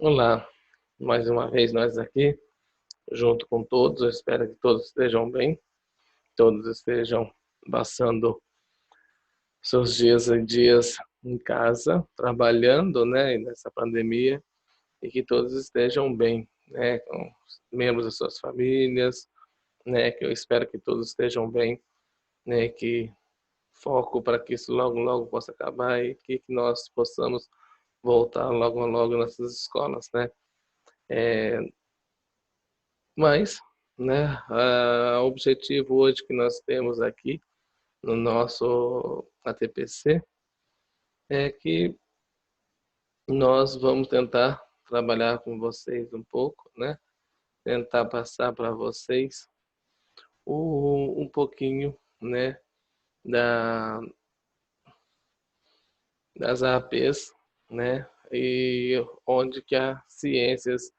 Olá, mais uma vez nós aqui, junto com todos. Eu espero que todos estejam bem, todos estejam passando seus dias e dias em casa, trabalhando, né, nessa pandemia, e que todos estejam bem, né, com os membros das suas famílias, né, que eu espero que todos estejam bem, né, que foco para que isso logo, logo possa acabar e que nós possamos voltar logo, logo nessas escolas, né. Mas, né, o objetivo hoje que nós temos aqui no nosso ATPC é que nós vamos tentar trabalhar com vocês um pouco, né? Tentar passar para vocês um pouquinho, né, da, das APs, né? E onde que a ciências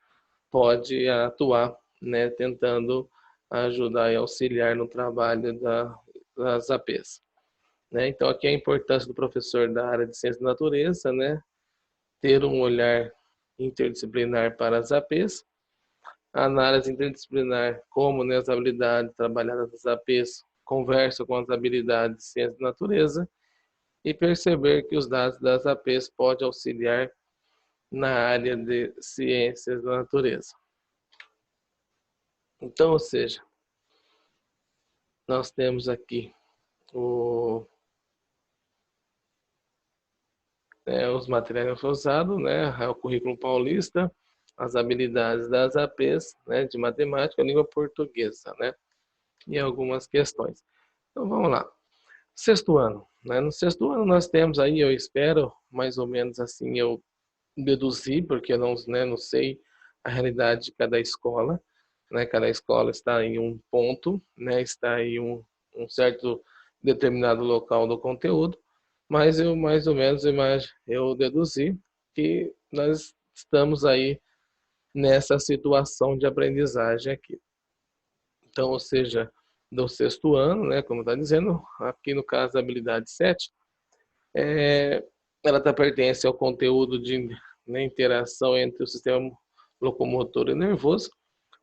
pode atuar, né? Tentando ajudar e auxiliar no trabalho das APs. Né? Então, aqui a importância do professor da área de ciência da natureza, né? Ter um olhar interdisciplinar para as APs, a análise interdisciplinar, como, né, as habilidades trabalhadas nas APs conversam com as habilidades de ciência da natureza, e perceber que os dados das APs podem auxiliar na área de ciências da natureza. Então, ou seja, nós temos aqui os materiais usados, né, o currículo paulista, as habilidades das APs, né, de matemática, língua portuguesa, né, e algumas questões. Então vamos lá. Sexto ano, né? No sexto ano nós temos aí, eu espero, mais ou menos assim, eu deduzi, porque eu não, né, não sei a realidade de cada escola, né? Cada escola está em um ponto, né? Está em um certo determinado local do conteúdo, mas eu mais ou menos eu deduzi que nós estamos aí nessa situação de aprendizagem aqui. Então, ou seja, do sexto ano, né, como está dizendo, aqui no caso a habilidade 7, ela pertence ao conteúdo de, né, interação entre o sistema locomotor e nervoso,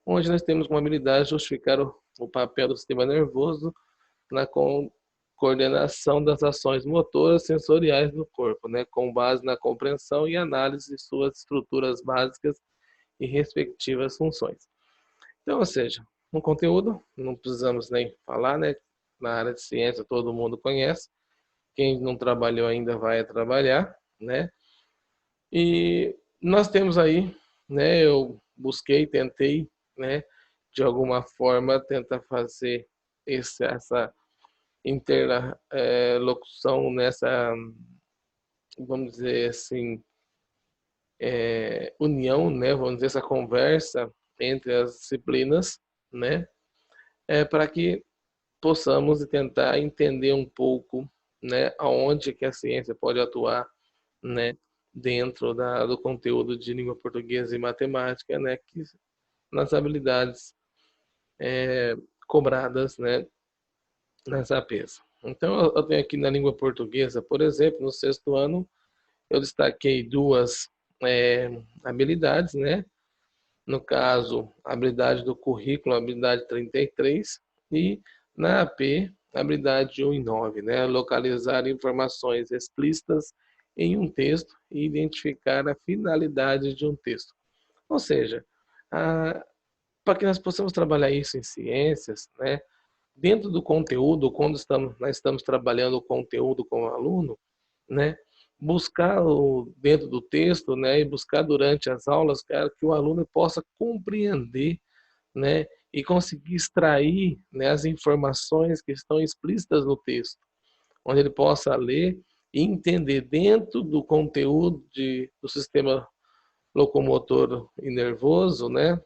onde nós temos uma habilidade de justificar o papel do sistema nervoso na coordenação das ações motoras sensoriais do corpo, né, com base na compreensão e análise de suas estruturas básicas e respectivas funções. Então, ou seja, no conteúdo, não precisamos nem falar, né, na área de ciência todo mundo conhece, quem não trabalhou ainda vai trabalhar, né, e nós temos aí, né, eu busquei, tentei, né, de alguma forma tentar fazer essa interlocução nessa, vamos dizer assim, união, né, vamos dizer, essa conversa entre as disciplinas, né, para que possamos tentar entender um pouco, né, aonde que a ciência pode atuar, né, dentro do conteúdo de língua portuguesa e matemática, né, que nas habilidades cobradas, né, nas APs. Então, eu tenho aqui na língua portuguesa, por exemplo, no sexto ano, eu destaquei duas habilidades, né? No caso, a habilidade do currículo, a habilidade 33, e na AP, a habilidade 1 e 9, né? Localizar informações explícitas em um texto e identificar a finalidade de um texto. Ou seja, para que nós possamos trabalhar isso em ciências, né? Dentro do conteúdo, quando nós estamos trabalhando o conteúdo com o aluno, né? Buscar dentro do texto, né? E buscar durante as aulas, cara, que o aluno possa compreender, né? E conseguir extrair, né, as informações que estão explícitas no texto, onde ele possa ler e entender dentro do conteúdo do sistema locomotor e nervoso, né?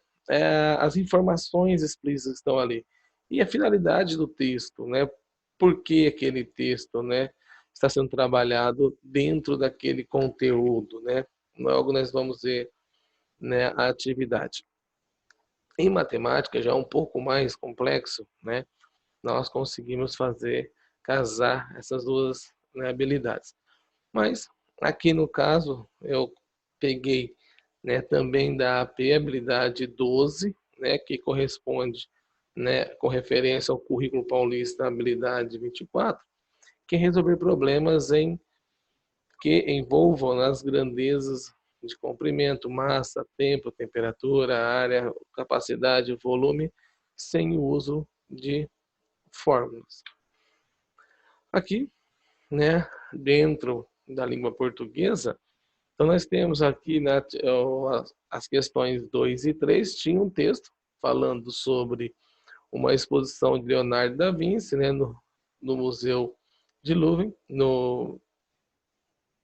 As informações explícitas estão ali. E a finalidade do texto, né? Por que aquele texto, né, está sendo trabalhado dentro daquele conteúdo, né? Logo nós vamos ver, né, a atividade. Em matemática já é um pouco mais complexo, né? Nós conseguimos casar essas duas, né, habilidades. Mas aqui no caso eu peguei, né, também da AP habilidade 12, né, que corresponde, né, com referência ao currículo paulista habilidade 24, que é resolver problemas que envolvam as grandezas de comprimento, massa, tempo, temperatura, área, capacidade, volume, sem o uso de fórmulas. Aqui, né, dentro da língua portuguesa, então nós temos aqui, né, as questões 2 e 3, tinha um texto falando sobre uma exposição de Leonardo da Vinci, né, no Museu de Louvre,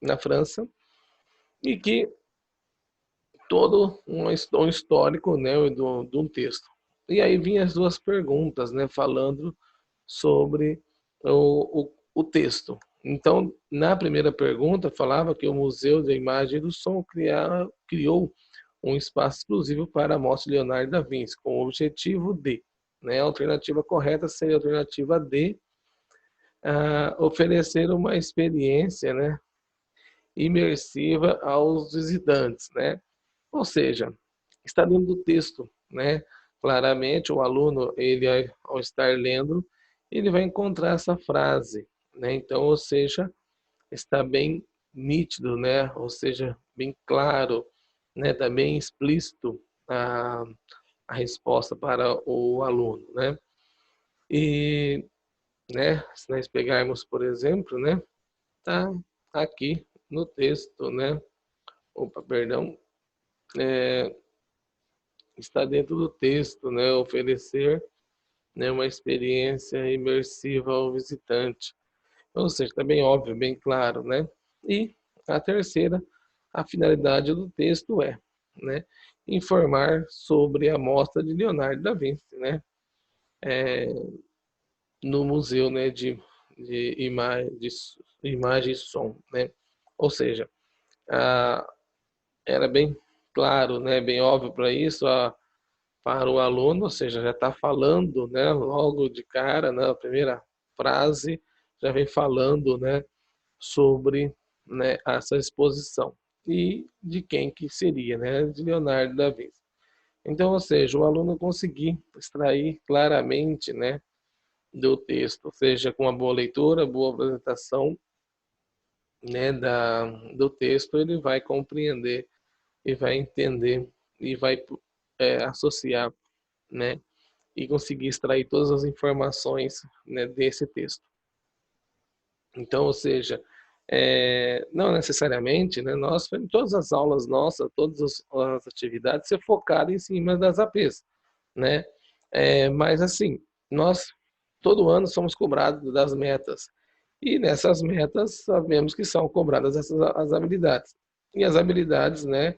na França, e que todo um histórico, né, de um texto. E aí vinham as duas perguntas, né, falando sobre o texto. Então, na primeira pergunta, falava que o Museu da Imagem e do Som criou um espaço exclusivo para a mostra de Leonardo da Vinci, com o objetivo de, né, a alternativa correta seria a alternativa D, oferecer uma experiência, né, imersiva aos visitantes, né? Ou seja, está dentro do texto, né? Claramente o aluno, ele ao estar lendo, ele vai encontrar essa frase, né? Então, ou seja, está bem nítido, né? Ou seja, bem claro, né? Está bem explícito a resposta para o aluno, né? E, né? Se nós pegarmos, por exemplo, né? Tá aqui no texto, né? Opa, perdão, está dentro do texto, né? Oferecer, né, uma experiência imersiva ao visitante. Ou seja, está bem óbvio, bem claro, né? E a terceira, a finalidade do texto é, né, informar sobre a mostra de Leonardo da Vinci, né? No museu, né, de imagem e som, né? Ou seja, era bem claro, né, bem óbvio para isso, para o aluno, ou seja, já está falando, né, logo de cara, né, a primeira frase já vem falando, né, sobre, né, essa exposição e de quem que seria, né, de Leonardo da Vinci. Então, ou seja, o aluno conseguir extrair claramente, né, do texto, ou seja, com uma boa leitura, boa apresentação, né, do texto, ele vai compreender e vai entender e vai associar, né, e conseguir extrair todas as informações, né, desse texto. Então, ou seja, não necessariamente, né, nós, em todas as aulas nossas, todas as atividades, ser focado em cima das APs, né? Mas assim, nós todo ano somos cobrados das metas. E nessas metas sabemos que são cobradas as habilidades. E as habilidades, né,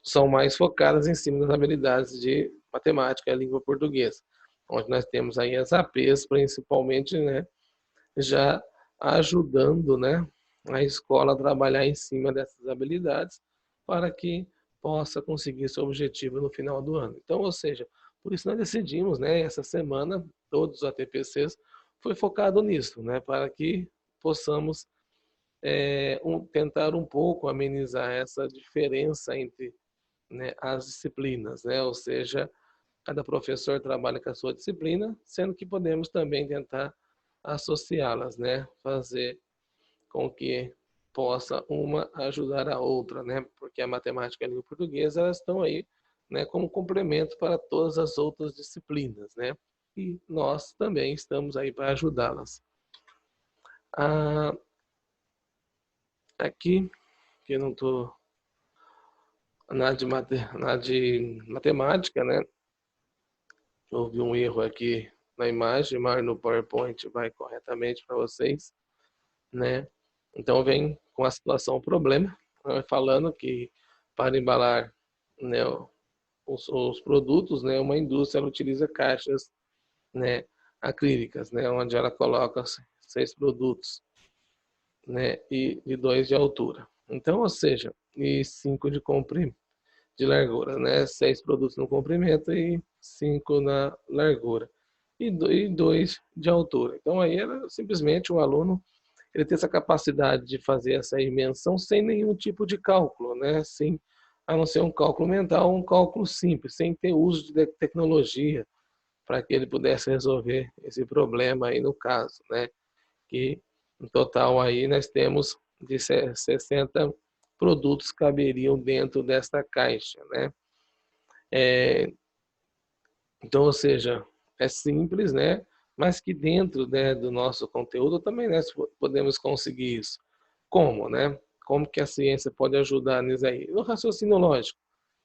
são mais focadas em cima das habilidades de matemática e língua portuguesa, onde nós temos aí as APs principalmente, né, já ajudando, né, a escola a trabalhar em cima dessas habilidades para que possa conseguir seu objetivo no final do ano. Então, ou seja, por isso nós decidimos, né, essa semana, todos os ATPCs foi focado nisso, né, para que possamos tentar um pouco amenizar essa diferença entre, né, as disciplinas, né, ou seja, cada professor trabalha com a sua disciplina, sendo que podemos também tentar associá-las, né? Fazer com que possa uma ajudar a outra, né? Porque a matemática e a língua portuguesa elas estão aí, né, como complemento para todas as outras disciplinas, né? E nós também estamos aí para ajudá-las. Ah, aqui, que eu não estou na de matemática, né? Houve um erro aqui na imagem, mas no PowerPoint vai corretamente para vocês, né? Então vem com a situação o problema, falando que para embalar, né, os produtos, né, uma indústria utiliza caixas, né, acrílicas, né, onde ela coloca 6 produtos, né, e 2 de altura. Então, ou seja, e 5 de largura, né, 6 produtos no comprimento e 5 na largura e 2 de altura. Então aí era simplesmente o aluno ele ter essa capacidade de fazer essa dimensão sem nenhum tipo de cálculo, né? Sem a não ser um cálculo mental, um cálculo simples, sem ter uso de tecnologia, para que ele pudesse resolver esse problema aí no caso, né? Que no total aí nós temos de 60 produtos que caberiam dentro desta caixa, né? Então, ou seja, é simples, né? Mas que dentro, né, do nosso conteúdo também nós podemos conseguir isso. Como, né? Como que a ciência pode ajudar nisso aí? No raciocínio lógico,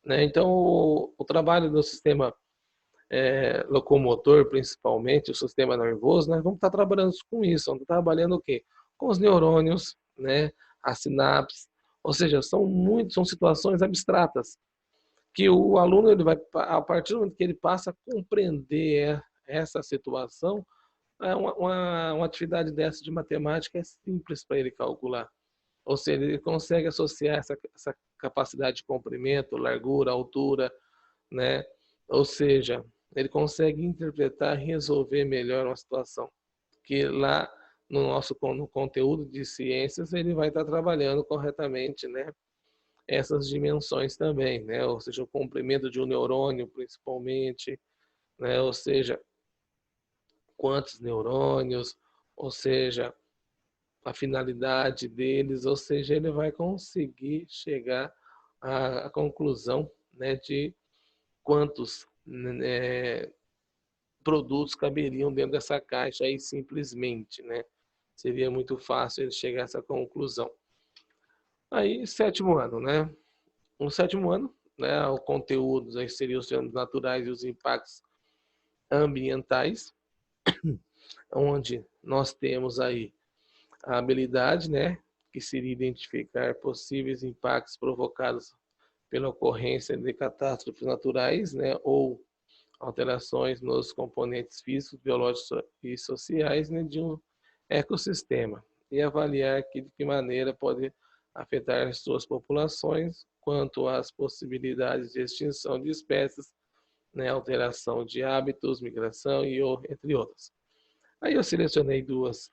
né? Então, o trabalho do sistema locomotor, principalmente, o sistema nervoso, nós vamos estar trabalhando com isso. Vamos estar trabalhando o quê? Com os neurônios, né? As sinapses. Ou seja, são situações abstratas que o aluno ele vai, a partir do momento que ele passa a compreender essa situação, uma atividade dessa de matemática é simples para ele calcular. Ou seja, ele consegue associar essa capacidade de comprimento, largura, altura, né? Ou seja, ele consegue interpretar e resolver melhor uma situação. Que lá no conteúdo de ciências ele vai estar trabalhando corretamente, né? Essas dimensões também, né? Ou seja, o comprimento de um neurônio, principalmente, né? Ou seja, quantos neurônios, ou seja, a finalidade deles, ou seja, ele vai conseguir chegar à conclusão, né, de quantos produtos caberiam dentro dessa caixa aí simplesmente, né? Seria muito fácil ele chegar a essa conclusão. Aí, sétimo ano, né? No sétimo ano, né, o conteúdo aí seria os fenômenos naturais e os impactos ambientais, onde nós temos aí a habilidade, né, que seria identificar possíveis impactos provocados pela ocorrência de catástrofes naturais, né, ou alterações nos componentes físicos, biológicos e sociais, né, de um ecossistema e avaliar de que maneira pode afetar as suas populações, quanto às possibilidades de extinção de espécies, né, alteração de hábitos, migração e entre outras. Aí eu selecionei duas,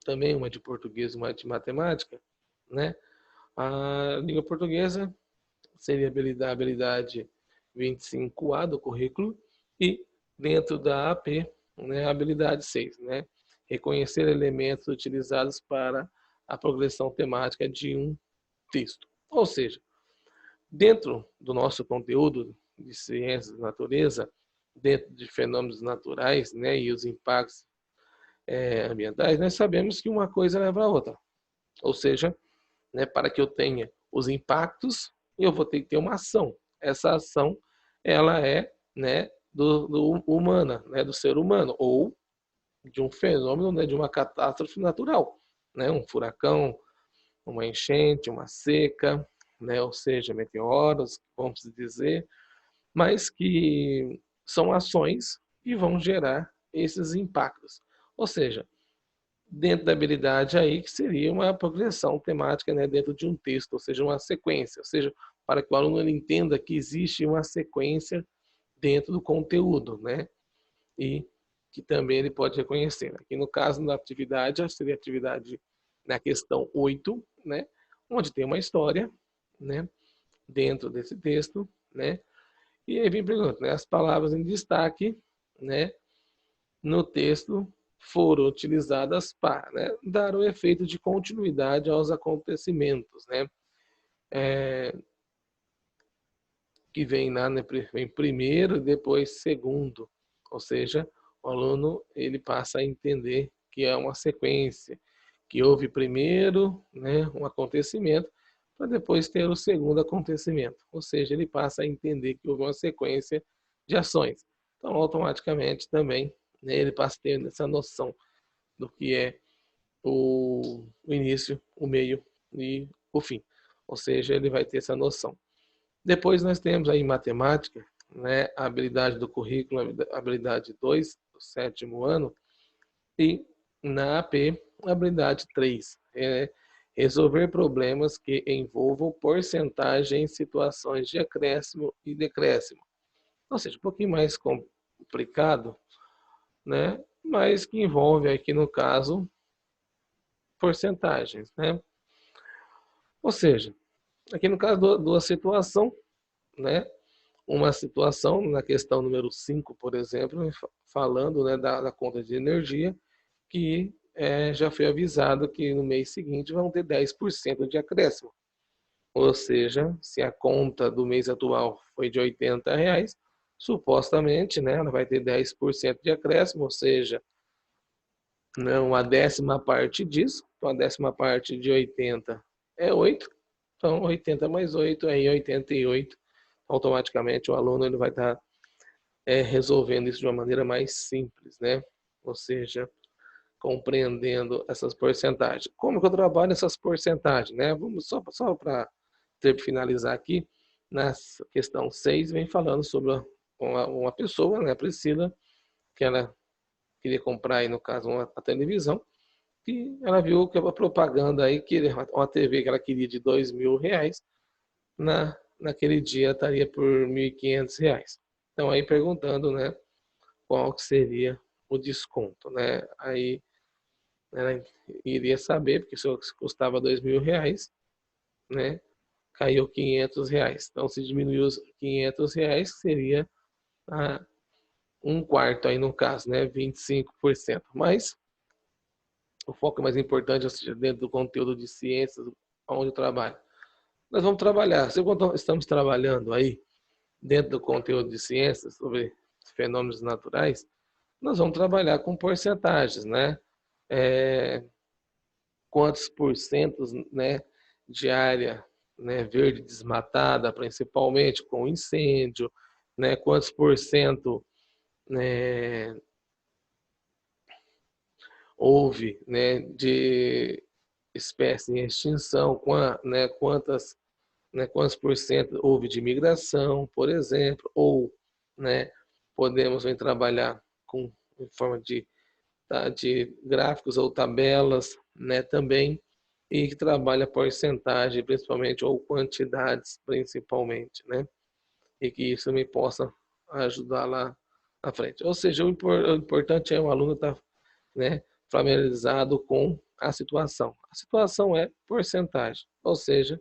também uma de português e uma de matemática, né? A língua portuguesa seria a habilidade 25A do currículo e dentro da AP, né, a habilidade 6, né? Reconhecer elementos utilizados para a progressão temática de um texto. Ou seja, dentro do nosso conteúdo de ciências da natureza, dentro de fenômenos naturais, né, e os impactos ambientais, nós sabemos que uma coisa leva a outra. Ou seja, né, para que eu tenha os impactos, eu vou ter que ter uma ação. Essa ação, ela é, né, do humana, né, do ser humano, ou de um fenômeno, né, de uma catástrofe natural, né, um furacão, uma enchente, uma seca, né, ou seja, meteoros, vamos dizer, mas que são ações que vão gerar esses impactos. Ou seja, dentro da habilidade aí, que seria uma progressão temática, né, dentro de um texto, ou seja, uma sequência, ou seja, para que o aluno ele entenda que existe uma sequência dentro do conteúdo, né, e que também ele pode reconhecer. Aqui no caso da atividade, seria a atividade na questão 8, né, onde tem uma história, né, dentro desse texto, né, e aí vem pergunta, né, as palavras em destaque, né, no texto foram utilizadas para, né, dar o efeito de continuidade aos acontecimentos, né, que vem lá, né, vem primeiro e depois segundo, ou seja, o aluno ele passa a entender que é uma sequência, que houve primeiro, né, um acontecimento para depois ter o segundo acontecimento, ou seja, ele passa a entender que houve uma sequência de ações. Então, automaticamente também, né, ele passa a ter essa noção do que é o início, o meio e o fim. Ou seja, ele vai ter essa noção. Depois nós temos aí matemática, né, a habilidade do currículo, a habilidade 2, do sétimo ano, e na AP, a habilidade 3, resolver problemas que envolvam porcentagem em situações de acréscimo e decréscimo. Ou seja, um pouquinho mais complicado, né, mas que envolve aqui no caso porcentagens, né? Ou seja, Aqui no caso, duas situações, né? Uma situação na questão número 5, por exemplo, falando, né, da conta de energia, que já foi avisado que no mês seguinte vão ter 10% de acréscimo. Ou seja, se a conta do mês atual foi de R$ 80, supostamente, né, ela vai ter 10% de acréscimo, ou seja, não, a décima parte disso. Então, a décima parte de 80 é 8. Então, 80 mais 8 é 88. Automaticamente, o aluno ele vai estar resolvendo isso de uma maneira mais simples, né? Ou seja, compreendendo essas porcentagens. Como que eu trabalho essas porcentagens, né? Vamos só para finalizar aqui, na questão 6, vem falando sobre uma pessoa, né, Priscila, que ela queria comprar aí, no caso, a televisão, e ela viu que a propaganda aí, que uma TV que ela queria de R$ 2.000, naquele dia estaria por R$ 1.500. Então aí perguntando, né, qual que seria o desconto, né? Aí ela iria saber, porque se custava R$ 2.000, né, caiu R$ 500. Então se diminuiu os R$ 500, seria um quarto aí no caso, né, 25%. Mas o foco mais importante, ou seja, dentro do conteúdo de ciências, onde eu trabalho. Nós vamos trabalhar, se estamos trabalhando aí dentro do conteúdo de ciências sobre fenômenos naturais, nós vamos trabalhar com porcentagens, né? Quantos porcentos, né, de área, né, verde desmatada, principalmente com incêndio, né? Quantos por cento, né, houve, né, de espécie em extinção, né, quantos por cento houve de migração, por exemplo, ou, né, podemos trabalhar em forma de gráficos ou tabelas, né, também, e que trabalha porcentagem, principalmente, ou quantidades, principalmente, né, e que isso me possa ajudar lá na frente. Ou seja, o importante é o aluno estar, né, familiarizado com a situação. A situação é porcentagem, ou seja,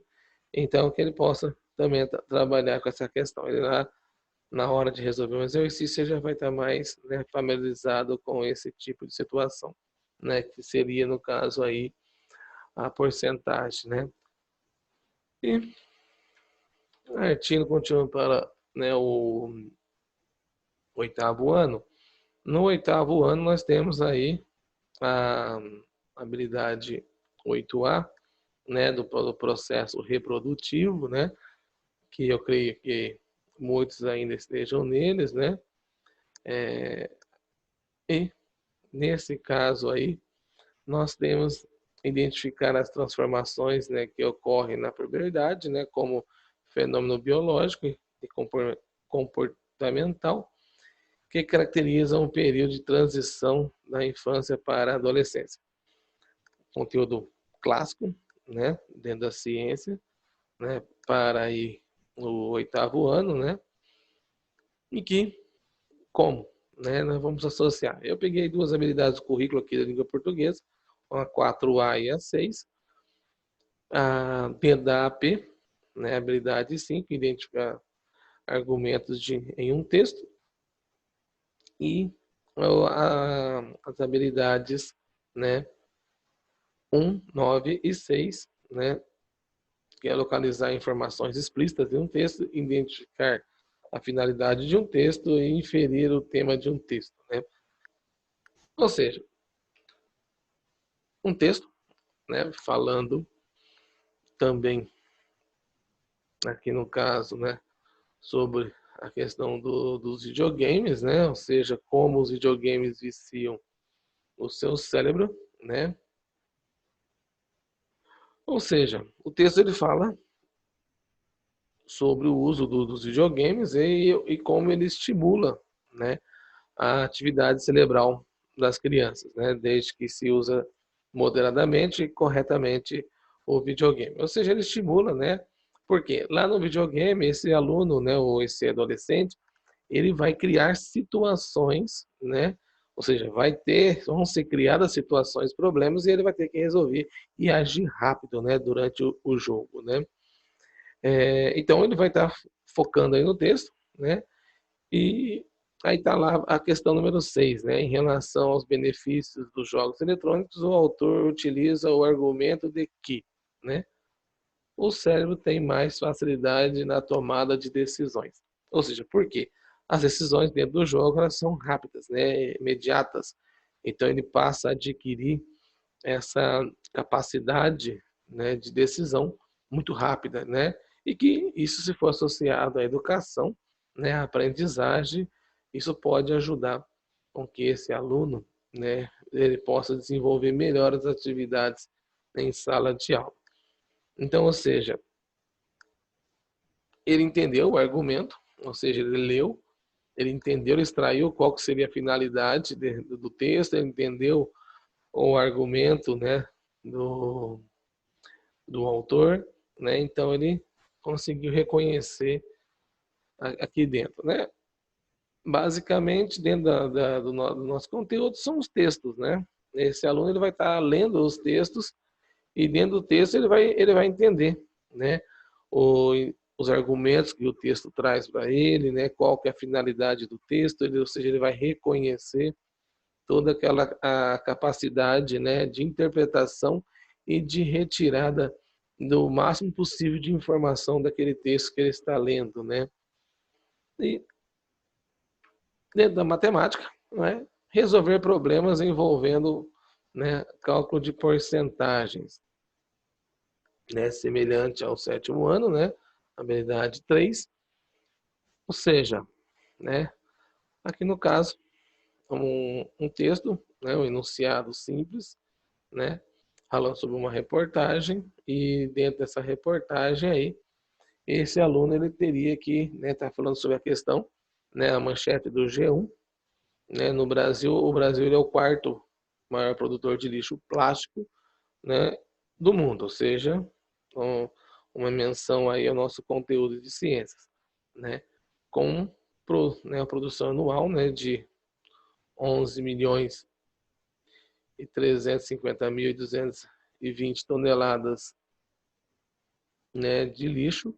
então que ele possa também trabalhar com essa questão. Ele na hora de resolver um exercício já vai estar mais, né, familiarizado com esse tipo de situação, né, que seria no caso aí a porcentagem, né? E partindo continuando para, né, o oitavo ano. No oitavo ano nós temos aí a habilidade 8A, né, do processo reprodutivo, né, que eu creio que muitos ainda estejam neles, né, e nesse caso aí nós temos identificar as transformações, né, que ocorrem na puberdade, né, como fenômeno biológico e comportamental, que caracterizam o período de transição da infância para a adolescência. Conteúdo clássico, né, dentro da ciência, né, para aí o oitavo ano, né, e que, como, né, nós vamos associar. Eu peguei duas habilidades do currículo aqui da língua portuguesa, a 4A e a 6, dentro da AP, né, habilidade 5, identificar argumentos em um texto, e as habilidades, né, 1, 9 e 6, né, que é localizar informações explícitas em um texto, identificar a finalidade de um texto e inferir o tema de um texto, né? Ou seja, um texto, né, falando também, aqui no caso, né, sobre a questão dos videogames, né? Ou seja, como os videogames viciam o seu cérebro, né? Ou seja, o texto ele fala sobre o uso dos videogames e como ele estimula, né, a atividade cerebral das crianças, né, desde que se usa moderadamente e corretamente o videogame. Ou seja, ele estimula, né, porque lá no videogame esse aluno, né, ou esse adolescente, ele vai criar situações, né, ou seja, vão ser criadas situações, problemas, e ele vai ter que resolver e agir rápido, né, durante o jogo, né. Então ele vai estar focando aí no texto, né? E aí está lá a questão número 6, né? Em relação aos benefícios dos jogos eletrônicos, o autor utiliza o argumento de que, né? O cérebro tem mais facilidade na tomada de decisões. Ou seja, por quê? As decisões dentro do jogo elas são rápidas, né? Imediatas. Então ele passa a adquirir essa capacidade, né, de decisão muito rápida, né? E que isso, se for associado à educação, né, à aprendizagem, isso pode ajudar com que esse aluno, né, ele possa desenvolver melhor as atividades em sala de aula. Então, ou seja, ele entendeu o argumento, ou seja, ele leu, ele entendeu, ele extraiu qual que seria a finalidade do texto, ele entendeu o argumento, né, do autor, né? Então ele conseguiu reconhecer aqui dentro, né? Basicamente, dentro do nosso conteúdo são os textos, né? Esse aluno ele vai estar lendo os textos e dentro do texto ele vai entender, né? O, os argumentos que o texto traz para ele, né? Qual que é a finalidade do texto, ou seja, ele vai reconhecer toda aquela a capacidade, né, de interpretação e de retirada do máximo possível de informação daquele texto que ele está lendo, né? E dentro da matemática, né, resolver problemas envolvendo, né, cálculo de porcentagens, né, semelhante ao sétimo ano, né, habilidade 3, ou seja, né, aqui no caso, um texto, né, um enunciado simples, né, falando sobre uma reportagem e dentro dessa reportagem aí, esse aluno ele teria que, né, tá falando sobre a questão, né, a manchete do G1, né, no Brasil, o Brasil ele é o quarto maior produtor de lixo plástico, né, do mundo, ou seja, uma menção aí ao nosso conteúdo de ciências, né, com né, a produção anual, né, de 11 milhões e 350.220 toneladas, né, de lixo,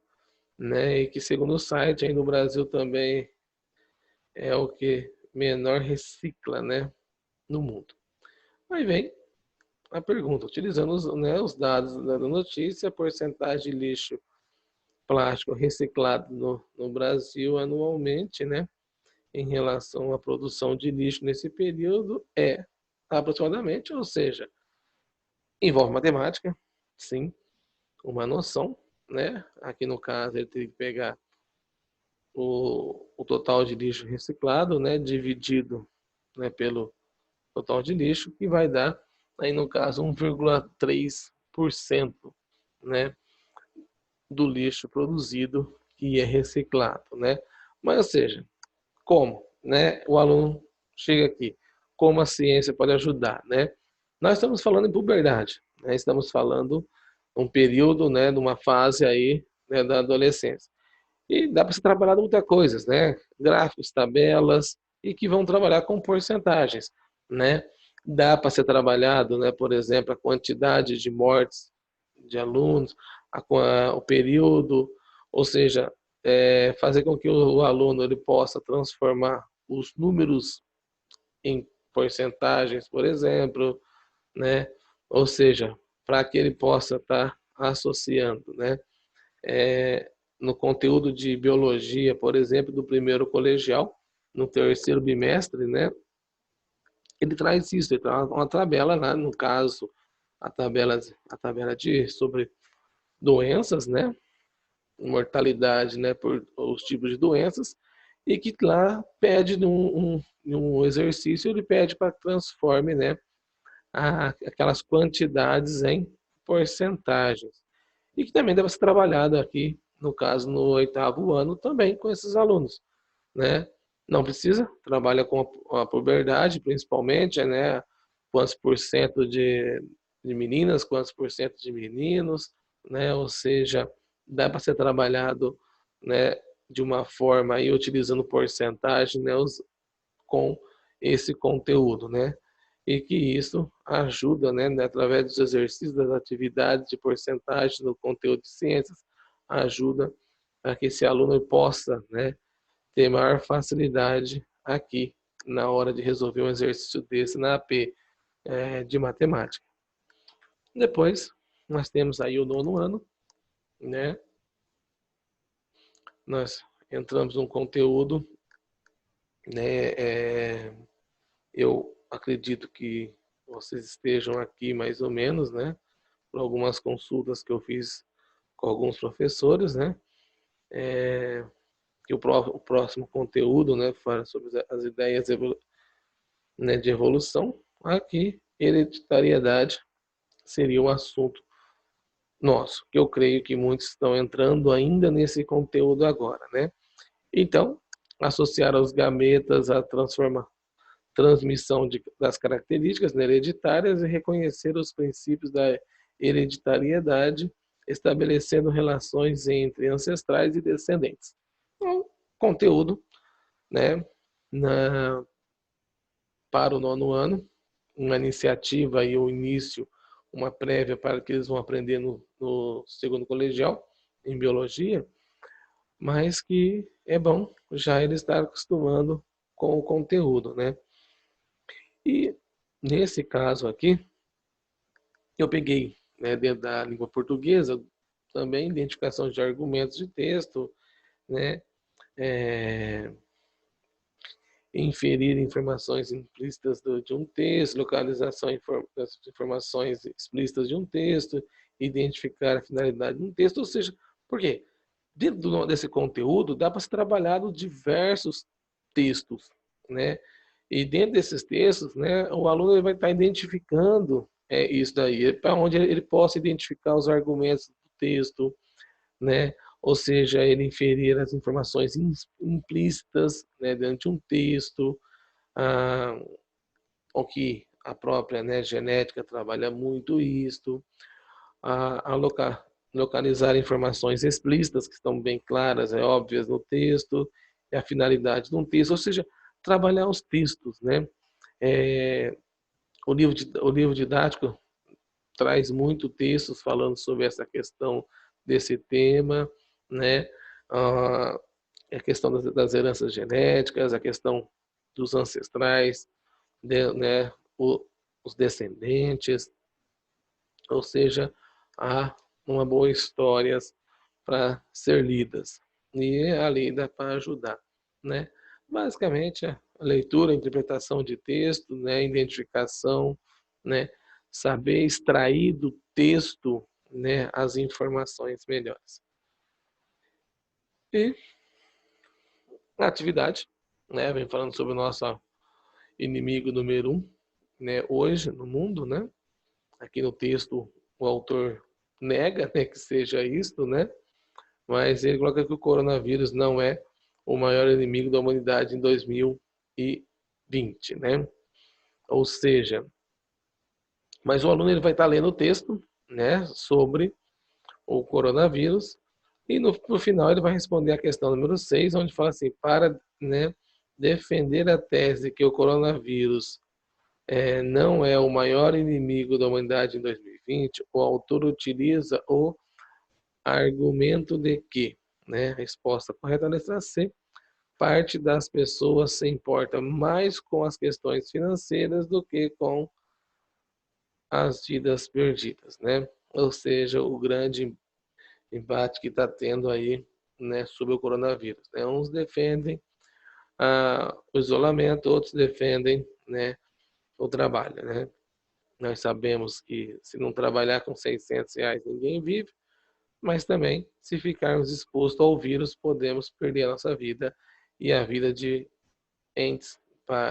né, e que segundo o site aí no Brasil também é o que menor recicla, né, no mundo. Aí vem a pergunta, utilizando né, os dados da notícia, a porcentagem de lixo plástico reciclado no Brasil anualmente, né, em relação à produção de lixo nesse período é aproximadamente, ou seja, envolve matemática, sim, uma noção, né? Aqui no caso ele teria que pegar o total de lixo reciclado, né, dividido, né, pelo total de lixo, que vai dar, aí no caso, 1,3%, né, do lixo produzido que é reciclado, né? Mas, ou seja, como, né, o aluno chega aqui, como a ciência pode ajudar, né? Nós estamos falando em puberdade, né? Estamos falando um período, né, de uma fase aí, né, da adolescência. E dá para se trabalhar muitas coisas, né? Gráficos, tabelas, e que vão trabalhar com porcentagens, né? Dá para ser trabalhado, né, por exemplo, a quantidade de mortes de alunos, o período, ou seja, fazer com que o aluno ele possa transformar os números em porcentagens, por exemplo, né? Ou seja, para que ele possa estar associando, né? No conteúdo de biologia, por exemplo, do primeiro colegial, no terceiro bimestre, né? Ele traz isso, ele traz uma tabela, né? No caso, a tabela de sobre doenças, né? Mortalidade, né? Por os tipos de doenças e que lá pede um exercício, ele pede para que transforme, né? Aquelas quantidades em porcentagens e que também deve ser trabalhado aqui, no caso, no oitavo ano, também com esses alunos, né? Não precisa, trabalha com a puberdade, principalmente, né? Quantos por cento de meninas, quantos por cento de meninos, né? Ou seja, dá para ser trabalhado, né? De uma forma aí, utilizando porcentagem, né? Com esse conteúdo, né? E que isso ajuda, né, através dos exercícios, das atividades de porcentagem no conteúdo de ciências, ajuda para que esse aluno possa, né, ter maior facilidade aqui na hora de resolver um exercício desse na AP de matemática. Depois, nós temos aí o 9º ano, né? Nós entramos num conteúdo, né? Eu acredito que vocês estejam aqui mais ou menos, né? Por algumas consultas que eu fiz com alguns professores, né? Que o próximo conteúdo, né? Fala sobre as ideias, né, de evolução. Aqui, hereditariedade seria um assunto nosso, que eu creio que muitos estão entrando ainda nesse conteúdo agora, né? Então, associar aos gametas a transmissão das características, né, hereditárias e reconhecer os princípios da hereditariedade, estabelecendo relações entre ancestrais e descendentes. Então, conteúdo, né, para o 9º ano, uma iniciativa e o início, uma prévia para que eles vão aprender no 2º colegial, em biologia, mas que é bom já eles estar acostumando com o conteúdo, né? E nesse caso aqui, eu peguei, né, dentro da língua portuguesa, também identificação de argumentos de texto, né? Inferir informações implícitas de um texto, localização das informações explícitas de um texto, identificar a finalidade de um texto, ou seja, por quê? Dentro desse conteúdo dá para se trabalhar diversos textos, né? E dentro desses textos, né, o aluno ele vai estar identificando isso daí, para onde ele possa identificar os argumentos do texto, né? Ou seja, ele inferir as informações implícitas, né, dentro de um texto, o que a própria, né, genética trabalha muito isto, localizar informações explícitas que estão bem claras, óbvias no texto, e a finalidade de um texto, ou seja, trabalhar os textos, né? O livro didático traz muito textos falando sobre essa questão desse tema, né? A questão das heranças genéticas, a questão dos ancestrais, né? Os descendentes, ou seja, há uma boa história para ser lidas e ali dá para ajudar, né? Basicamente a leitura, a interpretação de texto, né? Identificação, né? Saber extrair do texto, né, as informações melhores. E a atividade, né, vem falando sobre o nosso inimigo número 1, né, hoje no mundo, né? Aqui no texto o autor nega, né, que seja isto, né? Mas ele coloca que o coronavírus não é o maior inimigo da humanidade em 2020, né? Ou seja, mas o aluno ele vai estar lendo o texto, né, sobre o coronavírus e no final ele vai responder a questão número 6, onde fala assim, para, né, defender a tese que o coronavírus não é o maior inimigo da humanidade em 2020, o autor utiliza o argumento de que, né, a resposta correta é a letra C, parte das pessoas se importa mais com as questões financeiras do que com as vidas perdidas, né? Ou seja, o grande embate que está tendo aí, né, sobre o coronavírus, né? Uns defendem o isolamento, outros defendem, né, o trabalho, né? Nós sabemos que se não trabalhar com R$ 600 ninguém vive, mas também se ficarmos expostos ao vírus podemos perder a nossa vida e a vida de entes,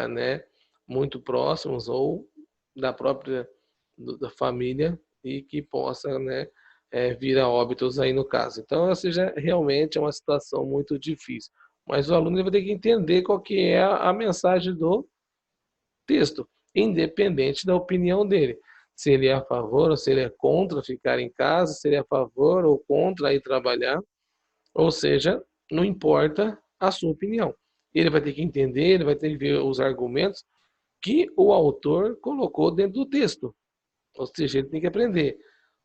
né, muito próximos ou da própria da família e que possa, né, vir a óbitos aí no caso. Então, ou seja, realmente é uma situação muito difícil. Mas o aluno vai ter que entender qual que é a mensagem do texto, independente da opinião dele. Se ele é a favor ou se ele é contra ficar em casa, se ele é a favor ou contra ir trabalhar, ou seja, não importa a sua opinião. Ele vai ter que entender, ele vai ter que ver os argumentos que o autor colocou dentro do texto. Ou seja, ele tem que aprender.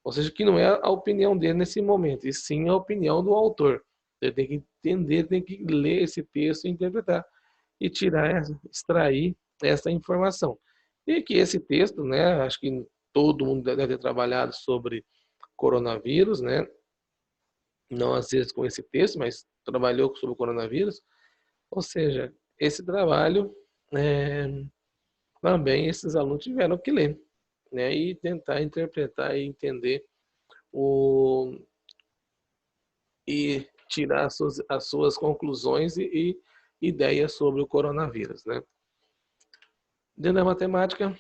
Ou seja, que não é a opinião dele nesse momento, e sim a opinião do autor. Ele tem que entender, tem que ler esse texto e interpretar e tirar, extrair essa informação. E que esse texto, né, acho que todo mundo deve ter trabalhado sobre coronavírus, né? Não às vezes com esse texto, mas trabalhou sobre o coronavírus. Ou seja, esse trabalho também esses alunos tiveram que ler, né? E tentar interpretar e entender o e tirar as suas conclusões e ideias sobre o coronavírus, né? Dentro da matemática,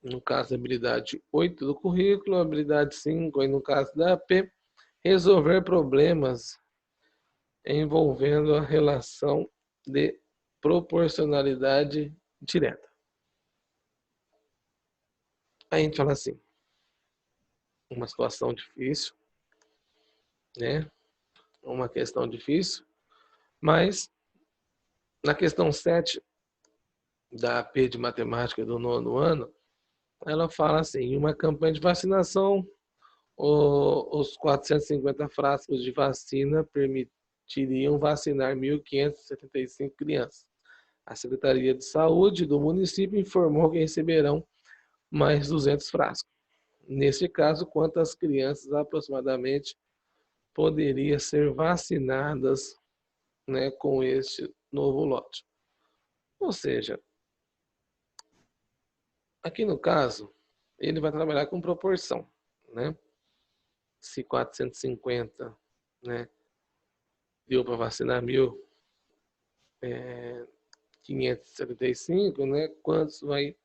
no caso, habilidade 8 do currículo, habilidade 5, aí no caso da AP, resolver problemas envolvendo a relação de proporcionalidade direta. Aí a gente fala assim, uma situação difícil, né? Uma questão difícil, mas na questão 7 da AP de matemática do 9º ano, ela fala assim, em uma campanha de vacinação, os 450 frascos de vacina permitiriam vacinar 1.575 crianças. A Secretaria de Saúde do município informou que receberão mais 200 frascos. Neste caso, quantas crianças aproximadamente poderiam ser vacinadas, né, com este novo lote? Ou seja, aqui no caso, ele vai trabalhar com proporção, né? Se 450, né, deu para vacinar 1.575, né? Quantos vai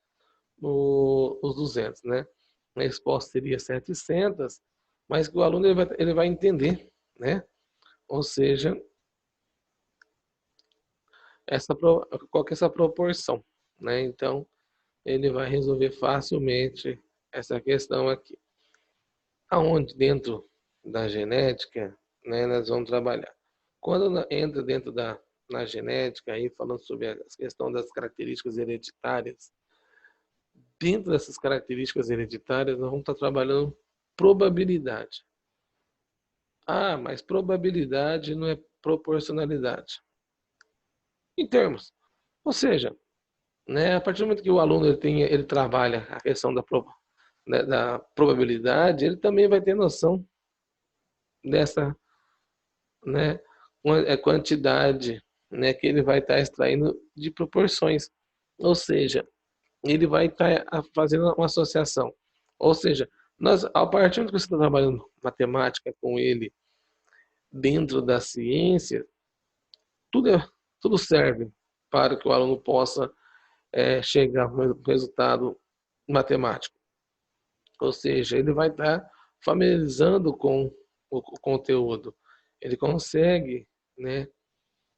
os 200, né? A resposta seria 700, mas que o aluno ele vai entender, né? Ou seja, qual que é essa proporção, né? Então, ele vai resolver facilmente essa questão aqui. Aonde dentro da genética, né, nós vamos trabalhar. Quando entra dentro na genética, aí falando sobre a questão das características hereditárias, dentro dessas características hereditárias, nós vamos estar trabalhando probabilidade. Ah, mas probabilidade não é proporcionalidade. Em termos. Ou seja, né, a partir do momento que o aluno ele trabalha a questão né, da probabilidade, ele também vai ter noção dessa, né, quantidade, né, que ele vai estar extraindo de proporções. Ou seja, ele vai estar fazendo uma associação. Ou seja, a partir do que você está trabalhando matemática com ele dentro da ciência, tudo, tudo serve para que o aluno possa chegar a um resultado matemático. Ou seja, ele vai estar familiarizando com o conteúdo. Ele consegue, né,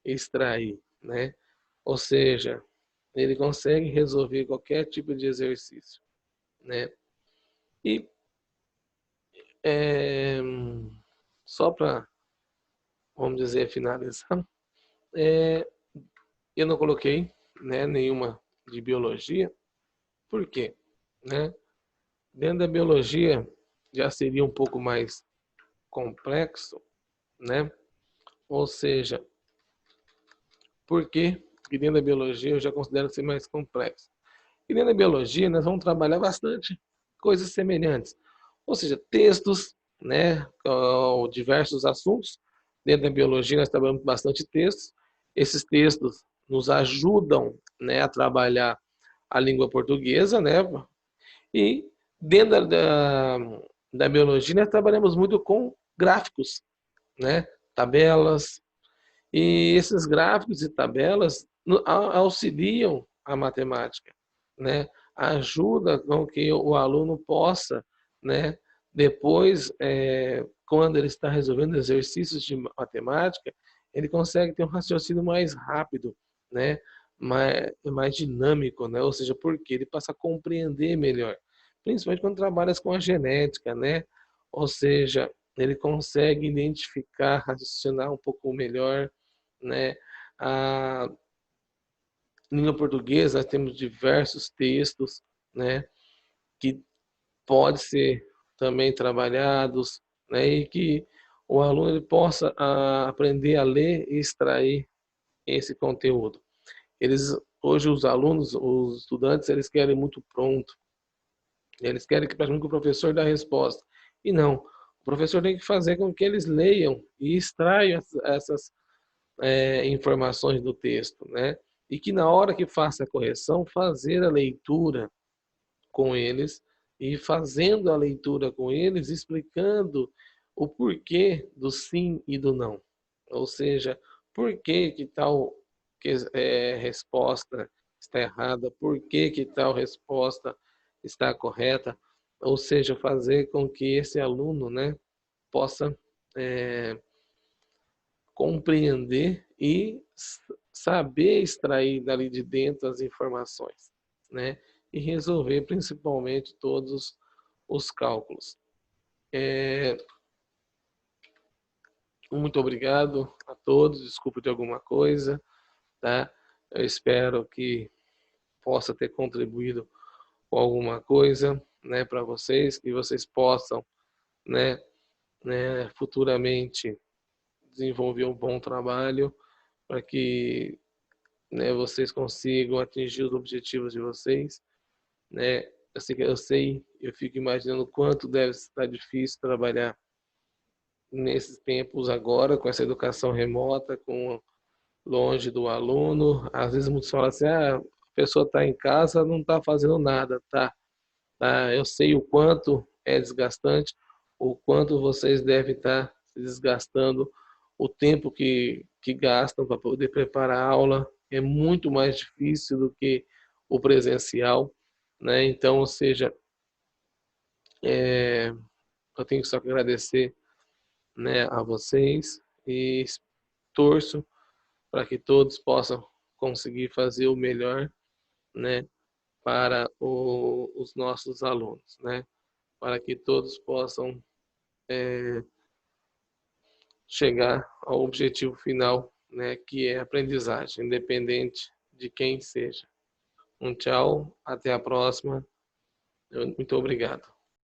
extrair, né? Ou seja, ele consegue resolver qualquer tipo de exercício, né? E é, só para, vamos dizer, finalizar, é, eu não coloquei, né, nenhuma de biologia. Por quê? Né? Dentro da biologia já seria um pouco mais complexo, né? Ou seja, por que dentro da biologia eu já considero ser mais complexo? E dentro da biologia nós vamos trabalhar bastante coisas semelhantes, ou seja, textos, né, diversos assuntos. Dentro da biologia nós trabalhamos bastante textos. Esses textos nos ajudam, né, a trabalhar a língua portuguesa, né? E dentro da biologia nós trabalhamos muito com gráficos, né, tabelas. E esses gráficos e tabelas auxiliam a matemática, né? Ajuda com que o aluno possa, né, depois, quando ele está resolvendo exercícios de matemática, ele consegue ter um raciocínio mais rápido, né? Mais dinâmico, né? Ou seja, porque ele passa a compreender melhor, principalmente quando trabalha com a genética, né? Ou seja, ele consegue identificar, raciocinar um pouco melhor, né? A língua portuguesa, nós temos diversos textos, né, que pode ser também trabalhados, né, e que o aluno ele possa aprender a ler e extrair esse conteúdo. Hoje os alunos, os estudantes, eles querem muito pronto. Eles querem que praticamente o professor dê a resposta. E não, o professor tem que fazer com que eles leiam e extraiam essas informações do texto, né? E que na hora que faça a correção, fazer a leitura com eles e fazendo a leitura com eles, explicando o porquê do sim e do não. Ou seja, por que tal resposta está errada, por que tal resposta está correta. Ou seja, fazer com que esse aluno, né, possa compreender e saber extrair dali de dentro as informações, né? E resolver principalmente todos os cálculos. Muito obrigado a todos, desculpa de alguma coisa, tá? Eu espero que possa ter contribuído com alguma coisa, né, para vocês, que vocês possam, né, futuramente desenvolver um bom trabalho para que, né, vocês consigam atingir os objetivos de vocês, né? Eu fico imaginando o quanto deve estar difícil trabalhar nesses tempos agora com essa educação remota, com longe do aluno. Às vezes muitos falam assim, a pessoa está em casa, não está fazendo nada, tá? Eu sei o quanto é desgastante, o quanto vocês devem estar se desgastando, o tempo que gastam para poder preparar a aula é muito mais difícil do que o presencial, né? Então, ou seja, eu tenho só que agradecer, né, a vocês e torço para que todos possam conseguir fazer o melhor, né, para os nossos alunos, né, para que todos possam chegar ao objetivo final, né, que é a aprendizagem, independente de quem seja. Um tchau, até a próxima. Muito obrigado.